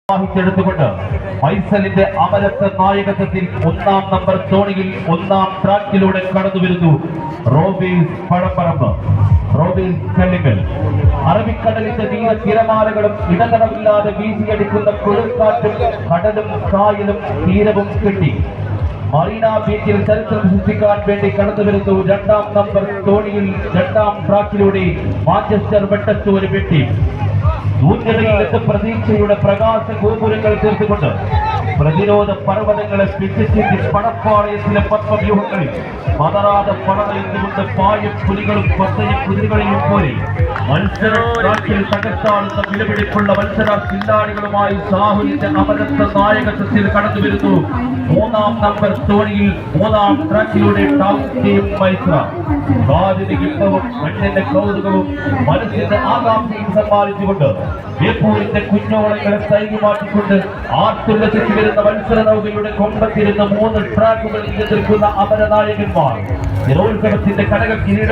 െടുത്തുകൊണ്ട് ഫൈസലിന്റെ അമരത്വ നായകത്വത്തിൽ ഒന്നാം നമ്പർ തോണിയിൽ ഒന്നാം ട്രാക്കിലൂടെ കടന്നു വരുന്നു റോബീസ് പഴപ്പറമ്പ്. റോബീസ് കല്ലിങ്കൽ. അറബിക്കടലിന്റെ നീല തിരമാലകളും ഇടതടവില്ലാതെ വീശിയടിക്കുന്ന കൊടുങ്കാറ്റും കടലും കായലും തീരവും കെട്ടി മറീന ബീച്ചിൽ ചരിത്രം സൃഷ്ടിക്കാൻ വേണ്ടി കടന്നു വരുന്നു രണ്ടാം നമ്പർ തോണിയിൽ രണ്ടാം ട്രാക്കിലൂടെ മാഞ്ചസ്റ്റർ വെട്ടത്തൂര് വെട്ടി സൂര്യതയിലെത്ത് പ്രതീക്ഷയുടെ പ്രകാശ ഗോപുരങ്ങൾ തീർത്തുകൊണ്ട് പ്രതിരോധ പർവ്വതങ്ങളെ പിടിച്ചിട്ട് പടപ്പാളയത്തിലെ പത്മവ്യൂഹങ്ങളിൽ പതറാതെ പടനയിച്ചുകൊണ്ട് പായും പുലികളും കൊത്തയും കുതിരകളെയും പോലെ മത്സരത്തിൽ തകർത്താടുന്ന വിലപിടിപ്പുള്ള മത്സര കില്ലാടികളുമായി സാഹുലിന്റെ അമരത്വ നായകത്വത്തിൽ കടന്നു വരുന്നു മൂന്നാം നമ്പർ തോണിയിൽ മൂന്നാം ട്രാക്കിലൂടെ കാതിന് യുദ്ധവും മണ്ണിന്റെ കൗതുകവും മനസ്സിന്റെ ആകാംക്ഷയും സമ്മാനിച്ചുകൊണ്ട് ബേപ്പൂരിന്റെ കുഞ്ഞോളങ്ങളെ തൈകി മാറ്റിക്കൊണ്ട് ആർത്തുല്ലസിച്ച് വരുന്ന മത്സര നൗകയുടെ കൊമ്പത്തിരുന്ന 3 ട്രാക്കുകൾ നിയന്ത്രിക്കുന്ന അമരനായകന്മാർ നിരോത്സവത്തിന്റെ കനക കിരീട